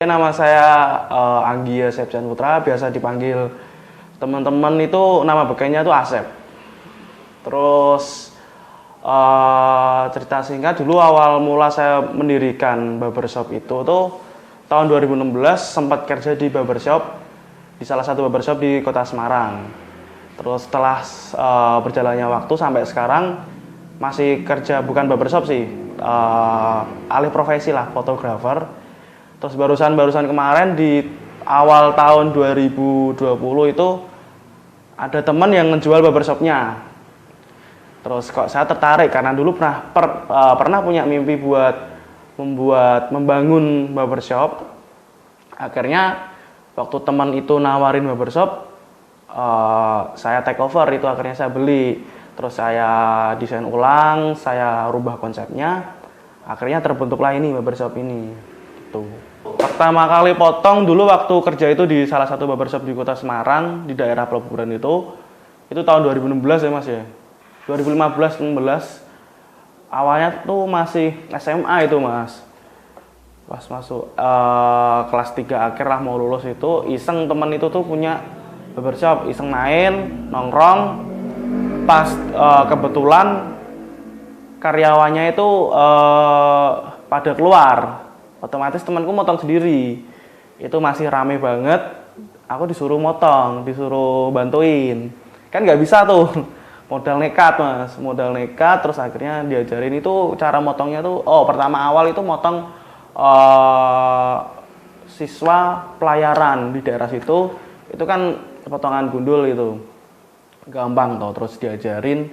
Nama saya Anggia Septian Putra, biasa dipanggil teman-teman itu nama bekenya itu Asep. Terus cerita singkat dulu awal mula saya mendirikan barbershop itu tuh tahun 2016 sempat kerja di barbershop di salah satu barbershop di Kota Semarang. Terus setelah berjalannya waktu sampai sekarang masih kerja bukan barbershop sih, alih profesi lah, fotografer. Terus barusan kemarin di awal tahun 2020 itu ada teman yang ngejual barbershopnya. Terus kok saya tertarik karena dulu pernah punya mimpi buat membangun barbershop. Akhirnya waktu teman itu nawarin barbershop, saya take over itu, akhirnya saya beli. Terus saya desain ulang, saya rubah konsepnya. Akhirnya terbentuklah ini barbershop ini. Gitu. Pertama kali potong dulu waktu kerja itu di salah satu barbershop di Kota Semarang, di daerah Peleburan itu tahun 2016 ya Mas ya. 2015-16 awalnya tuh masih SMA itu Mas. Pas masuk kelas 3 akhir lah mau lulus itu, iseng temen itu tuh punya barbershop, iseng main, nongkrong. Pas kebetulan karyawannya itu pada keluar. Otomatis temanku motong sendiri. Itu masih rame banget. Aku disuruh motong, disuruh bantuin. Kan nggak bisa tuh. Modal nekat Mas, modal nekat. Terus akhirnya diajarin itu cara motongnya tuh. Oh, pertama awal itu motong siswa pelayaran di daerah situ. Itu kan potongan gundul itu. Gampang tuh. Terus diajarin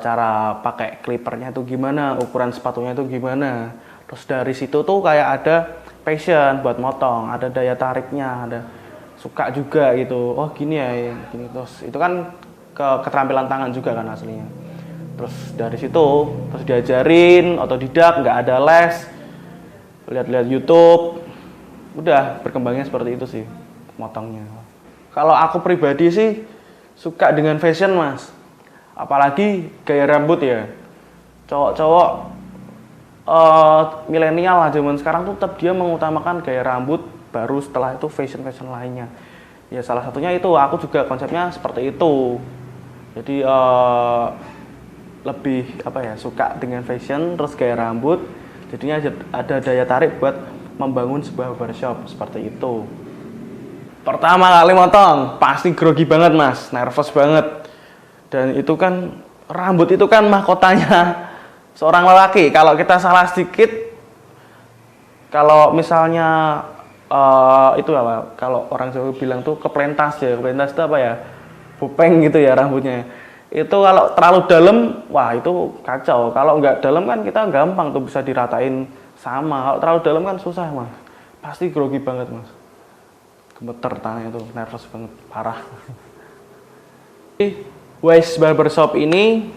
cara pakai clippernya itu gimana, ukuran sepatunya itu gimana. Terus dari situ tuh kayak ada passion buat motong, ada daya tariknya, ada suka juga gitu. Oh gini ya, gini. Terus itu kan keterampilan tangan juga kan aslinya. Terus dari situ terus diajarin otodidak, nggak ada les, lihat-lihat YouTube, udah berkembangnya seperti itu sih motongnya. Kalau aku pribadi sih suka dengan fashion Mas, apalagi gaya rambut ya. Cowok-cowok milenial lah zaman sekarang tuh tetap dia mengutamakan gaya rambut, baru setelah itu fashion lainnya. Ya salah satunya itu aku juga konsepnya seperti itu. Jadi lebih suka dengan fashion terus gaya rambut. Jadinya ada daya tarik buat membangun sebuah barbershop seperti itu. Pertama kali motong pasti grogi banget Mas, nervous banget. Dan itu kan rambut itu kan mahkotanya seorang lelaki. Kalau kita salah sedikit, kalau misalnya kalau orang Jawa bilang tuh keplentas ya, keplentas itu apa ya, bopeng gitu ya rambutnya. Itu kalau terlalu dalam, wah itu kacau. Kalau nggak dalam kan kita gampang tuh bisa diratain sama. Kalau terlalu dalam kan susah Mas, pasti grogi banget Mas, gemeter tangannya tuh, nervous banget, parah. Wise Barbershop ini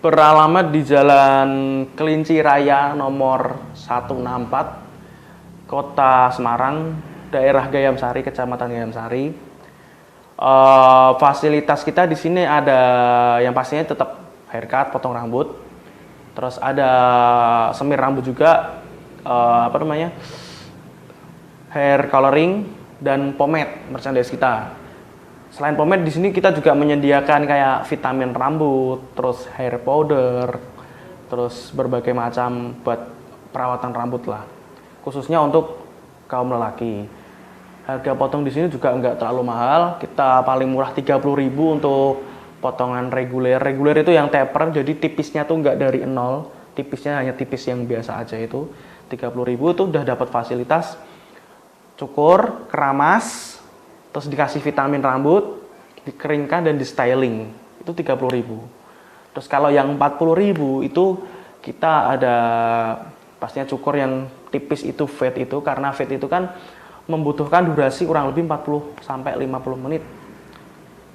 beralamat di Jalan Kelinci Raya nomor 164, Kota Semarang, daerah Gayamsari, Kecamatan Gayamsari. Fasilitas kita di sini ada yang pastinya tetap haircut, potong rambut. Terus ada semir rambut juga, hair coloring dan pomade merchandise kita. Selain pomade di sini kita juga menyediakan kayak vitamin rambut, terus hair powder, terus berbagai macam buat perawatan rambut lah. Khususnya untuk kaum lelaki. Harga potong di sini juga nggak terlalu mahal. Kita paling murah 30.000 untuk potongan reguler. Reguler itu yang taper, jadi tipisnya tuh nggak dari nol, tipisnya hanya tipis yang biasa aja itu. 30.000 itu udah dapat fasilitas cukur, keramas, terus dikasih vitamin rambut, dikeringkan dan di styling. Itu 30.000. Terus kalau yang 40.000 itu kita ada pastinya cukur yang tipis itu fade itu, karena fade itu kan membutuhkan durasi kurang lebih 40 sampai 50 menit.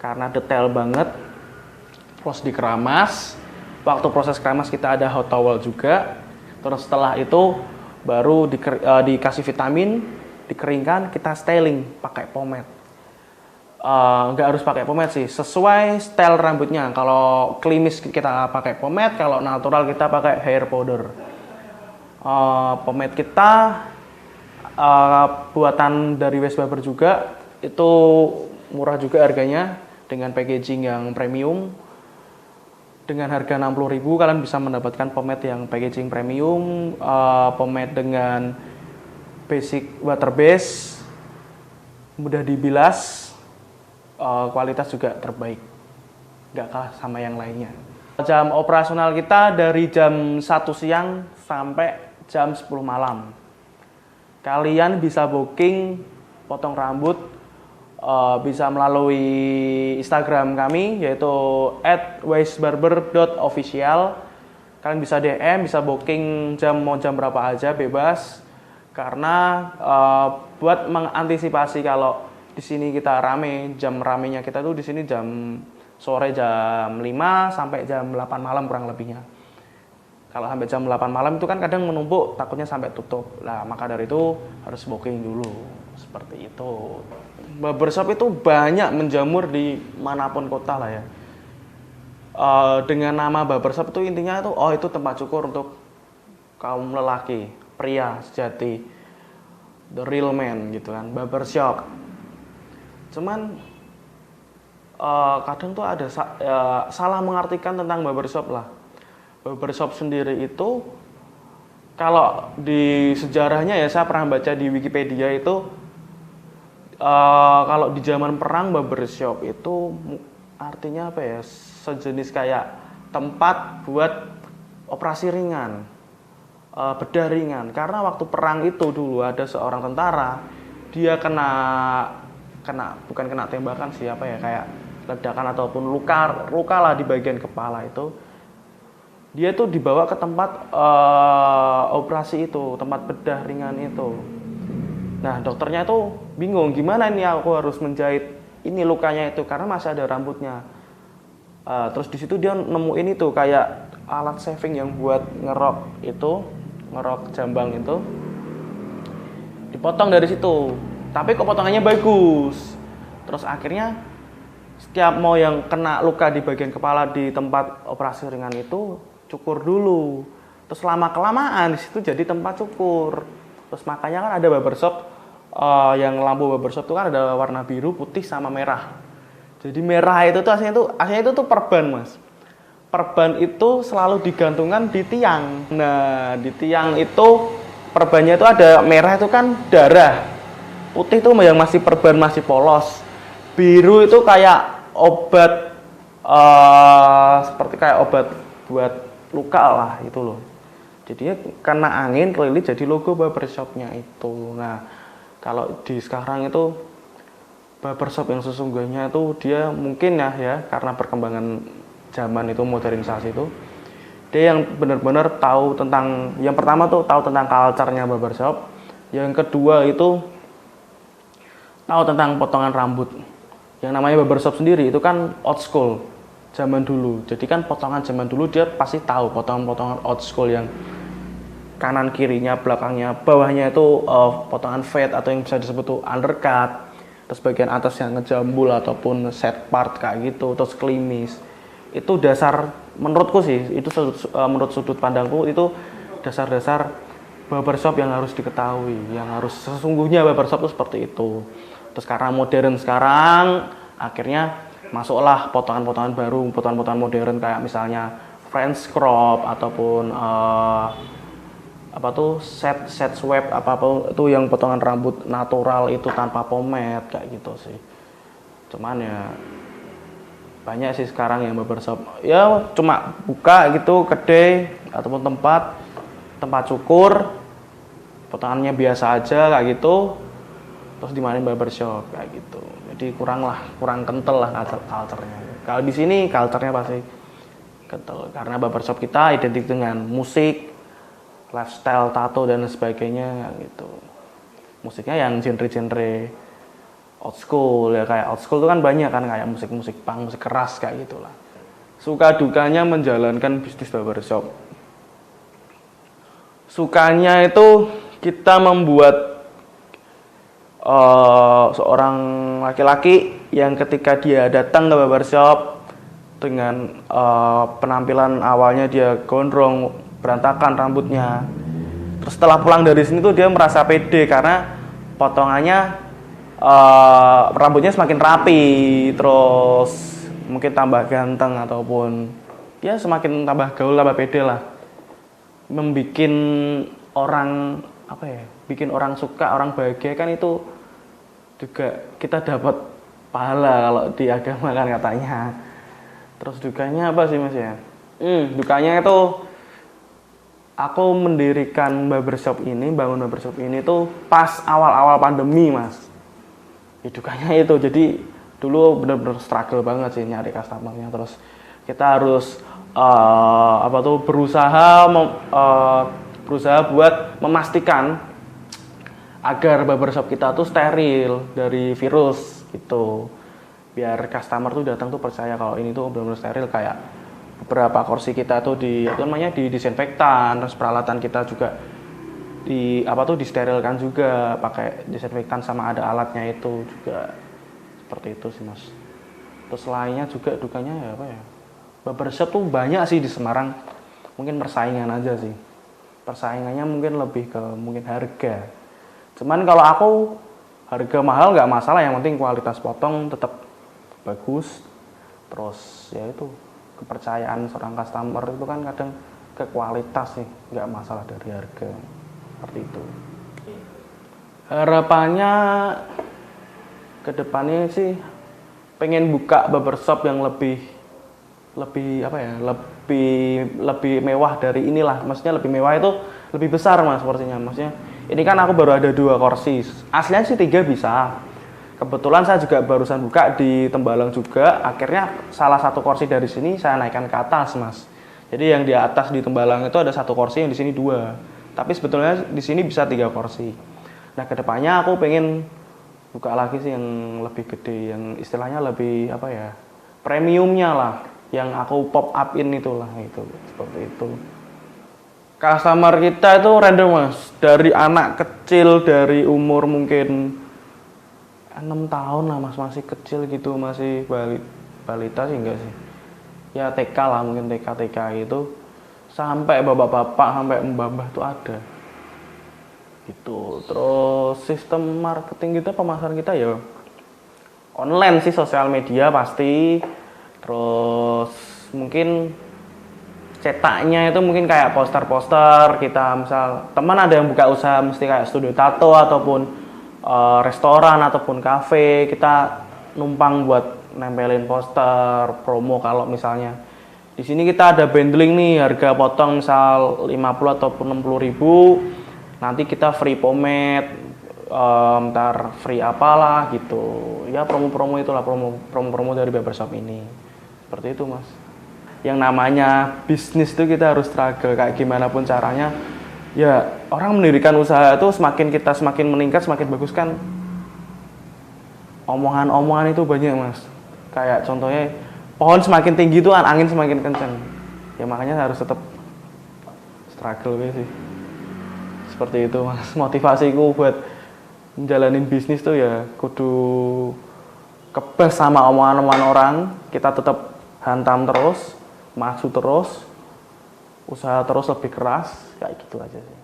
Karena detail banget. Terus dikeramas. Waktu proses keramas kita ada hot towel juga. Terus setelah itu baru dikasih vitamin, dikeringkan, kita styling pakai pomade. Nggak harus pakai pomade sih, sesuai style rambutnya. Kalau klimis kita pakai pomade, kalau natural kita pakai hair powder. Pomade kita buatan dari West Barber juga, itu murah juga harganya dengan packaging yang premium. Dengan harga 60.000 kalian bisa mendapatkan pomade yang packaging premium, pomade dengan basic water base, mudah dibilas, kualitas juga terbaik, nggak kalah sama yang lainnya. Jam operasional kita dari jam 1 siang sampai jam 10 malam. Kalian bisa booking potong rambut bisa melalui Instagram kami, yaitu @westbarber.official. Kalian bisa DM, bisa booking mau jam berapa aja, bebas. Karena buat mengantisipasi kalau di sini kita rame, jam ramenya kita tuh di sini jam sore jam 5 sampai jam 8 malam kurang lebihnya. Kalau sampai jam 8 malam itu kan kadang menumpuk, takutnya sampai tutup. Nah, maka dari itu harus booking dulu. Seperti itu. Barbershop itu banyak menjamur di manapun kota lah ya. Dengan nama barbershop itu intinya itu, oh itu tempat cukur untuk kaum lelaki, pria sejati, the real man gitu kan, barbershop. Cuman kadang tuh ada salah mengartikan tentang barbershop lah. Barbershop sendiri itu kalau di sejarahnya ya, saya pernah baca di Wikipedia itu kalau di zaman perang barbershop itu artinya apa ya, sejenis kayak tempat buat operasi ringan, bedah ringan. Karena waktu perang itu dulu ada seorang tentara, dia bukan kena tembakan sih, apa ya, kayak ledakan ataupun luka lah di bagian kepala itu. Dia tuh dibawa ke tempat operasi itu, tempat bedah ringan itu. Nah, dokternya tuh bingung, gimana ini aku harus menjahit ini lukanya itu, karena masih ada rambutnya. Terus di situ dia nemuin itu kayak alat shaving yang buat ngerok jambang itu. Dipotong dari situ, tapi kok potongannya bagus. Terus akhirnya setiap mau yang kena luka di bagian kepala di tempat operasi ringan itu, cukur dulu. Terus lama-kelamaan di situ jadi tempat cukur. Terus makanya kan ada barbershop, yang lampu barbershop itu kan ada warna biru, putih, sama merah. Jadi merah itu tuh aslinya itu tuh perban, Mas. Perban itu selalu digantungkan di tiang. Nah, di tiang itu perbannya itu ada merah itu kan darah. Putih itu yang masih perban, masih polos. Biru itu kayak obat, seperti kayak obat buat luka lah itu loh. Jadinya kena angin kelilit jadi logo barbershopnya itu. Nah, kalau di sekarang itu barbershop yang sesungguhnya itu dia mungkin ya karena perkembangan zaman itu, modernisasi itu, dia yang benar-benar tahu tentang, yang pertama tuh tahu tentang culture-nya barbershop, yang kedua itu tahu tentang potongan rambut. Yang namanya barbershop sendiri itu kan old school zaman dulu. Jadi kan potongan zaman dulu dia pasti tahu potongan-potongan old school yang kanan kirinya, belakangnya, bawahnya itu potongan fade atau yang bisa disebut tuh undercut. Terus bagian atas yang ngejambul ataupun set part kayak gitu, terus klimis. Itu dasar menurutku sih, itu menurut sudut pandangku itu dasar-dasar barbershop yang harus diketahui, yang harus sesungguhnya barbershop itu seperti itu. Terus karena modern sekarang, akhirnya masuklah potongan-potongan baru, potongan-potongan modern kayak misalnya French crop ataupun set sweep apa itu yang potongan rambut natural itu tanpa pomade kayak gitu sih. Cuman ya banyak sih sekarang yang barbershop ya cuma buka gitu kedai ataupun tempat cukur, potongannya biasa aja kayak gitu, terus dimainin barbershop kayak gitu. Jadi kurang kental lah culture-nya. Kalau di sini culture-nya pasti kental karena barbershop kita identik dengan musik, lifestyle, tato dan sebagainya gitu. Musiknya yang genre-genre old school ya, kayak old school itu kan banyak kan, kayak musik-musik punk, musik keras kayak gitulah. Suka dukanya menjalankan bisnis barbershop. Sukanya itu kita membuat seorang laki-laki yang ketika dia datang ke barbershop dengan penampilan awalnya dia gondrong, berantakan rambutnya. Terus setelah pulang dari sini tuh dia merasa pede karena potongannya rambutnya semakin rapi, terus mungkin tambah ganteng ataupun ya semakin tambah gaul, tambah pede lah, membikin orang apa ya, bikin orang suka, orang bahagia kan itu juga kita dapat pahala kalau di agama kan katanya. Terus dukanya apa sih mas ya? Dukanya itu aku mendirikan barbershop ini, bangun barbershop ini tuh pas awal-awal pandemi mas. Ya, dukanya itu, jadi dulu bener-bener struggle banget sih nyari customernya. Terus kita harus berusaha buat memastikan agar barbershop kita tuh steril dari virus gitu, biar customer tuh datang tuh percaya kalau ini tuh benar-benar steril. Kayak beberapa kursi kita tuh di disinfektan, terus peralatan kita juga disterilkan juga pakai disinfektan, sama ada alatnya itu juga, seperti itu sih mas. Terus lainnya juga dukanya ya apa ya, barbershop tuh banyak sih di Semarang, mungkin persaingan aja sih, persaingannya mungkin lebih ke mungkin harga. Cuman kalau aku harga mahal nggak masalah, yang penting kualitas potong tetap bagus. Terus ya itu, kepercayaan seorang customer itu kan kadang ke kualitas sih, nggak masalah dari harga, seperti itu. Harapannya ke depannya sih pengen buka barbershop yang lebih apa ya, lebih mewah dari inilah. Maksudnya lebih mewah itu lebih besar mas porsinya. Maksudnya ini kan aku baru ada 2 kursi, aslinya sih 3 bisa. Kebetulan saya juga barusan buka di Tembalang juga, akhirnya salah satu kursi dari sini saya naikkan ke atas mas. Jadi yang di atas di Tembalang itu ada 1 kursi, yang di sini 2. Tapi sebetulnya di sini bisa 3 kursi. Nah kedepannya aku pengen buka lagi sih yang lebih gede, yang istilahnya lebih apa ya, premiumnya lah, yang aku pop upin itulah, itu seperti itu. Customer kita itu random mas, dari anak kecil, dari umur mungkin 6 tahun lah mas, masih kecil gitu, masih balita sih enggak sih, ya TK lah, mungkin TK itu, sampai bapak-bapak, sampai mbah-mbah tuh ada gitu. Terus sistem marketing kita, pemasaran kita ya online sih, sosial media pasti. Terus mungkin cetaknya itu mungkin kayak poster-poster kita, misal teman ada yang buka usaha mesti kayak studio tato ataupun restoran ataupun kafe, kita numpang buat nempelin poster promo. Kalau misalnya di sini kita ada bundling nih, harga potong misal 50 ataupun 60 ribu, nanti kita free pomade, ntar free apalah gitu ya, promo-promo itulah, promo dari barbershop ini. Seperti itu mas. Yang namanya bisnis itu kita harus struggle kayak gimana pun caranya. Ya orang mendirikan usaha itu semakin kita semakin meningkat, semakin bagus kan, omongan-omongan itu banyak mas. Kayak contohnya pohon semakin tinggi itu angin semakin kencang. Ya makanya harus tetap struggle gitu sih. Seperti itu mas. Motivasiku buat menjalanin bisnis tuh ya kudu kebas sama omongan-omongan orang. Kita tetap hantam terus, maju terus, usaha terus lebih keras, kayak gitu aja sih.